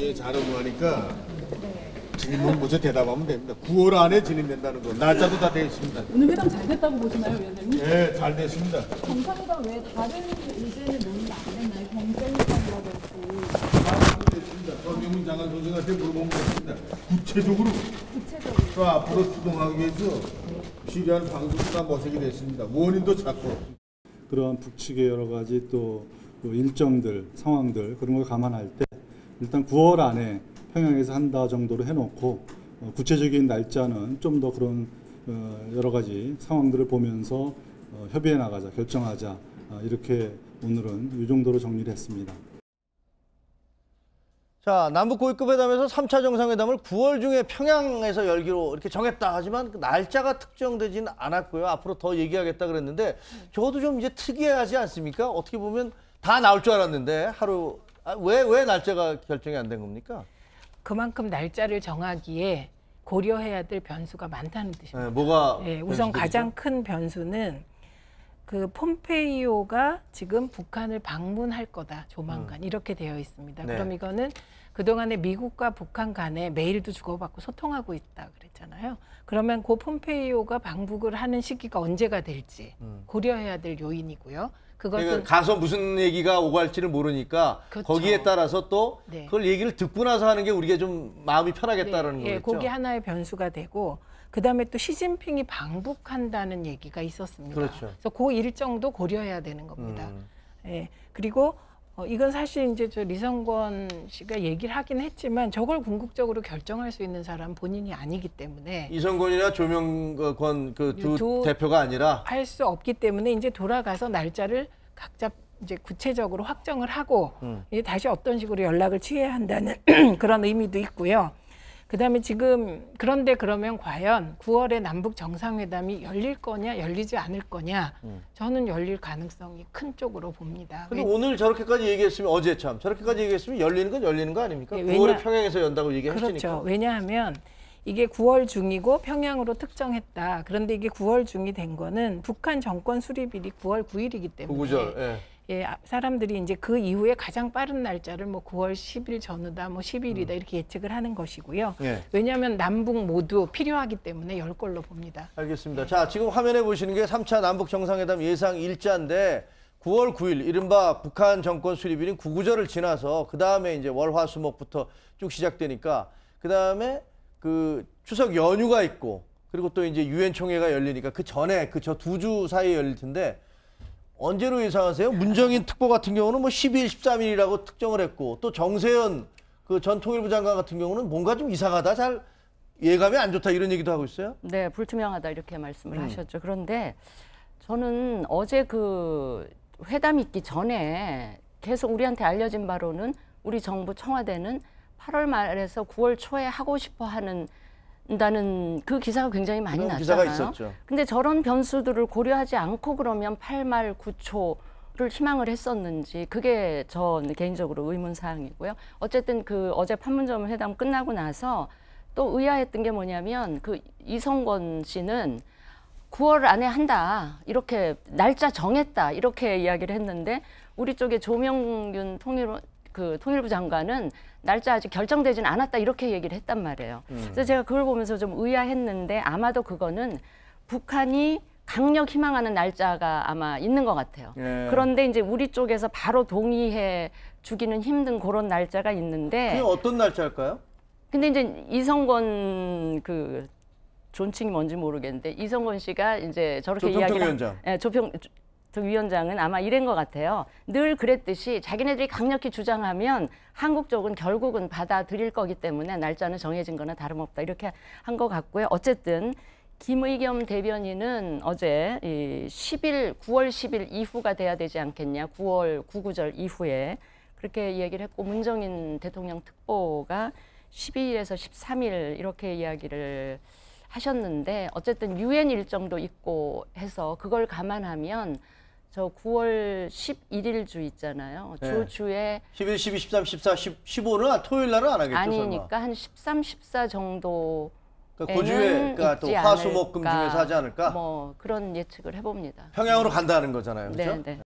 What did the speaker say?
이게 잘 업무하니까 질문 먼저 대답하면 됩니다. 9월 안에 진행된다는 거. 날짜도 다 되어 있습니다. 오늘 회담 잘 됐다고 보시나요, 위원장님? 네, 잘 됐습니다. 정상회담 외에 다른 의제는 논의 안 했나요? 경제협상이라든지. 다 됐습니다. 전명훈 장관 선생한테 물어보면 됩니다. 구체적으로 또 앞으로 수동하기 위해서 필요한 방법도 다 모색이 됐습니다. 원인도 찾고. 그러한 북측의 여러 가지 또 일정들, 상황들 그런 걸 감안할 때 일단 9월 안에 평양에서 한다 정도로 해놓고 구체적인 날짜는 좀 더 그런 여러 가지 상황들을 보면서 협의해 나가자, 결정하자 이렇게 오늘은 이 정도로 정리를 했습니다. 자, 남북 고위급 회담에서 3차 정상회담을 9월 중에 평양에서 열기로 이렇게 정했다 하지만 그 날짜가 특정되지는 않았고요. 앞으로 더 얘기하겠다 그랬는데 저것도 좀 이제 특이하지 않습니까? 어떻게 보면 다 나올 줄 알았는데 하루 왜 날짜가 결정이 안 된 겁니까? 그만큼 날짜를 정하기에 고려해야 될 변수가 많다는 뜻입니다. 네, 뭐가 우선 가장 큰 변수는 그 폼페이오가 지금 북한을 방문할 거다 조만간 이렇게 되어 있습니다. 네. 그럼 이거는 그동안에 미국과 북한 간에 메일도 주고받고 소통하고 있다 그랬잖아요. 그러면 그 폼페이오가 방북을 하는 시기가 언제가 될지 고려해야 될 요인이고요. 그것은 그러니까 가서 무슨 얘기가 오고 갈지를 모르니까 그렇죠. 거기에 따라서 또 네. 그걸 얘기를 듣고 나서 하는 게 우리가 좀 마음이 편하겠다라는 네, 거겠죠. 그게 하나의 변수가 되고 그다음에 또 시진핑이 방북한다는 얘기가 있었습니다. 그렇죠. 그래서 그 일정도 고려해야 되는 겁니다. 예, 그리고 이건 사실 이제 저 리성권 씨가 얘기를 하긴 했지만 저걸 궁극적으로 결정할 수 있는 사람은 본인이 아니기 때문에 이성권이나 조명권 그 두 대표가 아니라 할 수 없기 때문에 이제 돌아가서 날짜를 각자 이제 구체적으로 확정을 하고 이제 다시 어떤 식으로 연락을 취해야 한다는 그런 의미도 있고요. 그다음에 지금 그런데 그러면 과연 9월에 남북 정상회담이 열릴 거냐 열리지 않을 거냐 저는 열릴 가능성이 큰 쪽으로 봅니다. 근데 오늘 저렇게까지 얘기했으면 어제 참 저렇게까지 얘기했으면 열리는 건 열리는 거 아닙니까? 네, 9월에 평양에서 연다고 얘기했으니까. 그렇죠. 왜냐하면 이게 9월 중이고 평양으로 특정했다. 그런데 이게 9월 중이 된 거는 북한 정권 수립일이 9월 9일이기 때문에 구구절. 예. 예, 사람들이 이제 그 이후에 가장 빠른 날짜를 뭐 9월 10일 전후다, 뭐 10일이다 이렇게 예측을 하는 것이고요. 예. 왜냐하면 남북 모두 필요하기 때문에 열 걸로 봅니다. 알겠습니다. 자, 지금 화면에 보시는 게 3차 남북 정상회담 예상 일자인데 9월 9일 이른바 북한 정권 수립일인 구구절을 지나서 그 다음에 이제 월화수목부터 쭉 시작되니까 그 다음에 그 추석 연휴가 있고 그리고 또 이제 유엔 총회가 열리니까 그 전에 그 저 두 주 사이에 열릴 텐데. 언제로 예상하세요? 문정인 특보 같은 경우는 뭐 12일, 13일이라고 특정을 했고 또 정세현 그 전 통일부 장관 같은 경우는 뭔가 좀 이상하다, 잘 예감이 안 좋다 이런 얘기도 하고 있어요. 네, 불투명하다 이렇게 말씀을 하셨죠. 그런데 저는 어제 그 회담 있기 전에 계속 우리한테 알려진 바로는 우리 정부 청와대는 8월 말에서 9월 초에 하고 싶어 한다는 그 기사가 굉장히 많이 났잖아요. 기사가 있었죠. 근데 저런 변수들을 고려하지 않고 그러면 8말 9초를 희망을 했었는지 그게 전 개인적으로 의문사항이고요. 어쨌든 그 어제 판문점 회담 끝나고 나서 또 의아했던 게 뭐냐면 그 이성권 씨는 9월 안에 한다 이렇게 날짜 정했다 이렇게 이야기를 했는데 우리 쪽에 조명균 통일부 장관은 날짜 아직 결정되진 않았다 이렇게 얘기를 했단 말이에요. 그래서 제가 그걸 보면서 좀 의아했는데 아마도 그거는 북한이 강력 희망하는 날짜가 아마 있는 것 같아요. 예. 그런데 이제 우리 쪽에서 바로 동의해 주기는 힘든 그런 날짜가 있는데 그게 어떤 날짜일까요? 근데 이제 이성권 그 존칭이 뭔지 모르겠는데 이성권 씨가 이제 저렇게 조평통 위원장. 예, 조평통 위원장은 아마 이런 것 같아요. 늘 그랬듯이 자기네들이 강력히 주장하면 한국 쪽은 결국은 받아들일 거기 때문에 날짜는 정해진 거나 다름없다 이렇게 한 것 같고요. 어쨌든 김의겸 대변인은 어제 9월 10일 이후가 돼야 되지 않겠냐. 9월 구구절 이후에 그렇게 얘기를 했고 문정인 대통령 특보가 12일에서 13일 이렇게 이야기를 하셨는데 어쨌든 유엔 일정도 있고 해서 그걸 감안하면 저 9월 11일 주 있잖아요. 네. 주에 11, 12, 13, 14, 15는 토요일 날은 안 하겠죠, 아니니까 설마. 한 13, 14 정도 그러니까 그 주에 그러니까 또 화수목금 중에서 하지 않을까? 뭐 그런 예측을 해봅니다. 평양으로 간다는 거잖아요. 그렇죠? 네, 네.